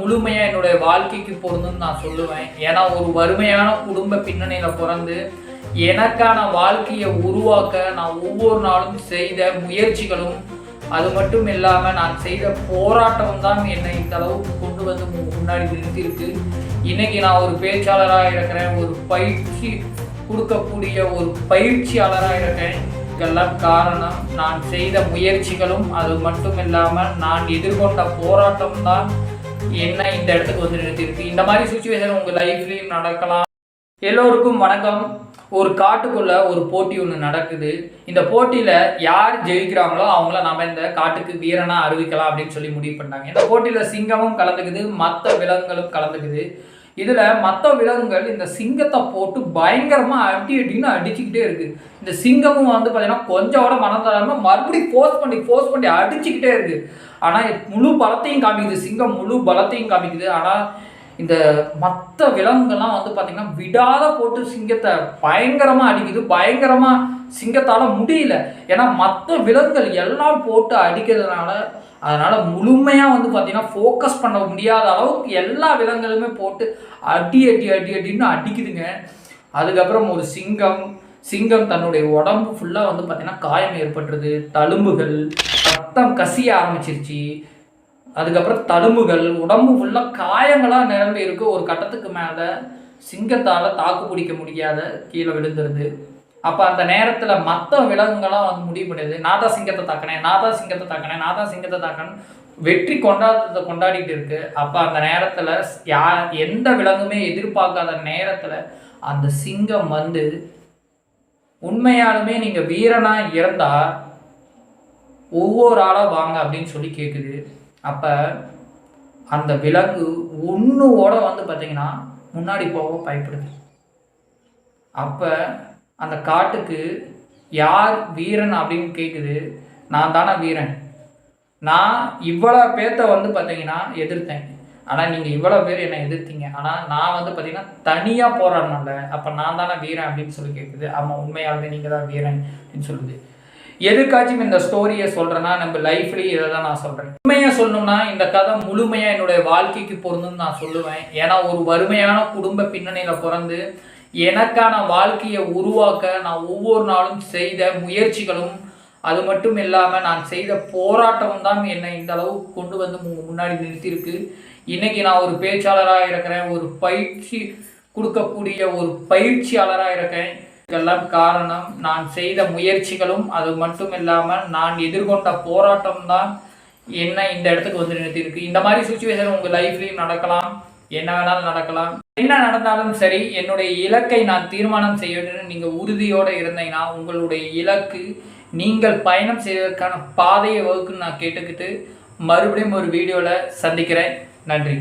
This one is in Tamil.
முழுமையாக என்னுடைய வாழ்க்கைக்கு பொருந்துன்னு நான் சொல்லுவேன். ஏன்னா ஒரு வறுமையான குடும்ப பின்னணியில் பிறந்து எனக்கான வாழ்க்கையை உருவாக்க நான் ஒவ்வொரு நாளும் செய்த முயற்சிகளும் அது மட்டும் இல்லாமல் நான் செய்த போராட்டம் தான் என்னை இந்த அளவுக்கு கொண்டு வந்து முன்னாடி நிறுத்தியிருக்கு. இன்னைக்கு நான் ஒரு பேச்சாளராக இருக்கிறேன், ஒரு பயிற்சி கொடுக்கக்கூடிய ஒரு பயிற்சியாளராக இருக்கேன். இதெல்லாம் காரணம் நான் செய்த முயற்சிகளும் அது மட்டும் இல்லாமல் நான் எதிர்கொண்ட போராட்டம் தான் என்ன இந்த இடத்துக்கு வந்து நிறுத்தியிருக்கு. இந்த மாதிரி சுச்சுவேஷன் உங்கள் லைஃப்லேயும் நடக்கலாம். எல்லோருக்கும் வணக்கம். ஒரு காட்டுக்குள்ள ஒரு போட்டி ஒன்று நடக்குது. இந்த போட்டியில் யார் ஜெயிக்கிறாங்களோ அவங்கள நம்ம இந்த காட்டுக்கு வீரனா அறிவிக்கலாம் அப்படின்னு சொல்லி முடிவு பண்ணாங்க. இந்த போட்டியில் சிங்கமும் கலந்துக்குது, மற்ற விலங்குகளும் கலந்துக்குது. இதில் மற்ற விலங்குகள் இந்த சிங்கத்தை போட்டு பயங்கரமாக அடின்னு அடிச்சுக்கிட்டே இருக்குது. இந்த சிங்கமும் வந்து பார்த்தீங்கன்னா கொஞ்சோட மனம் தராமல் மறுபடியும் ஃபோர்ஸ் பண்ணி அடிச்சுக்கிட்டே இருக்குது. ஆனால் முழு பலத்தையும் காமிக்குது, சிங்கம் முழு பலத்தையும் காமிக்குது. ஆனால் இந்த மற்ற விலங்குகள்லாம் வந்து பார்த்திங்கன்னா விடாத போட்டு சிங்கத்தை பயங்கரமாக அடிக்குது. பயங்கரமாக சிங்கத்தால் முடியல. ஏன்னா மற்ற விலங்குகள் எல்லாம் போட்டு அடிக்கிறதுனால அதனால் முழுமையாக வந்து பார்த்திங்கன்னா ஃபோக்கஸ் பண்ண முடியாத அளவுக்கு எல்லா விலங்குகளுமே போட்டு அடின்னு அடிக்குதுங்க. அதுக்கப்புறம் ஒரு சிங்கம் தன்னுடைய உடம்பு ஃபுல்லாக வந்து பார்த்திங்கன்னா காயம் ஏற்பட்டுருது. தழும்புகள், ரத்தம் கசிய ஆரம்பிச்சிருச்சு. அதுக்கப்புறம் தழும்புகள், உடம்பு ஃபுல்லாக காயங்களாக நிரம்பி இருக்குது. ஒரு கட்டத்துக்கு மேலே சிங்கத்தால் தாக்கு பிடிக்க முடியாத கீழே விழுந்துருது. அப்போ அந்த நேரத்தில் மற்ற விலங்குகளாம் வந்து முடிவு பண்ணுது, நான் தான் சிங்கத்தை தாக்கினேன் வெற்றி கொண்டாடிட்டு இருக்கு. அப்போ அந்த நேரத்தில் எந்த விலங்குமே எதிர்பார்க்காத நேரத்தில் அந்த சிங்கம் வந்து உண்மையாலுமே நீங்கள் வீரனாக இருந்தால் ஒவ்வொரு ஆளாக வாங்க அப்படின்னு சொல்லி கேட்குது. அப்போ அந்த விலங்கு ஒன்றுவோட வந்து பார்த்திங்கன்னா முன்னாடி போக பயப்படுது. அப்போ அந்த காட்டுக்கு யார் வீரன் அப்படின்னு கேட்குது. நான் தானே வீரன், நான் இவ்வளோ பேர்த்த வந்து பார்த்தீங்கன்னா எதிர்த்தேன், ஆனால் நீங்கள் இவ்வளோ பேர் என்னை எதிர்த்தீங்க, ஆனால் நான் வந்து பார்த்தீங்கன்னா தனியாக போராடினல, அப்போ நான் தானே வீரன் அப்படின்னு சொல்லி கேட்குது. ஆமாம், உண்மையாகவே நீங்கள் தான் வீரன் அப்படின்னு சொல்லுது. எதுக்காச்சும் இந்த ஸ்டோரியை சொல்கிறேன்னா நம்ம லைஃப்லேயே இதை தான் நான் சொல்கிறேன். உண்மையாக சொல்லணும்னா இந்த கதை முழுமையாக என்னுடைய வாழ்க்கைக்கு பொருந்துன்னு நான் சொல்லுவேன். ஏன்னா ஒரு வறுமையான குடும்ப பின்னணியில் பிறந்து எனக்கான வாழ்க்கையை உருவாக்க நான் ஒவ்வொரு நாளும் செய்த முயற்சிகளும் அது மட்டும் இல்லாமல் நான் செய்த போராட்டம் தான் என்னை இந்த அளவுக்கு கொண்டு வந்து முன்னாடி நிறுத்தியிருக்கு. இன்றைக்கி நான் ஒரு பேச்சாளராக இருக்கிறேன், ஒரு பயிற்சி கொடுக்கக்கூடிய ஒரு பயிற்சியாளராக இருக்கேன். இதெல்லாம் காரணம் நான் செய்த முயற்சிகளும் அது மட்டும் இல்லாமல் நான் எதிர்கொண்ட போராட்டம் தான் என்ன இந்த இடத்துக்கு வந்து நிறுத்தியிருக்கு. இந்த மாதிரி சுச்சுவேஷன் உங்கள் லைஃப்லேயும் நடக்கலாம், என்ன வேணாலும் நடக்கலாம். என்ன நடந்தாலும் சரி, என்னுடைய இலக்கை நான் தீர்மானம் செய்யணும்னு நீங்கள் உறுதியோடு இருந்தீங்கன்னா உங்களுடைய இலக்கு நீங்கள் பயணம் செய்வதற்கான பாதையை வகுக்குன்னு நான் கேட்டுக்கிட்டு மறுபடியும் ஒரு வீடியோவில் சந்திக்கிறேன். நன்றி.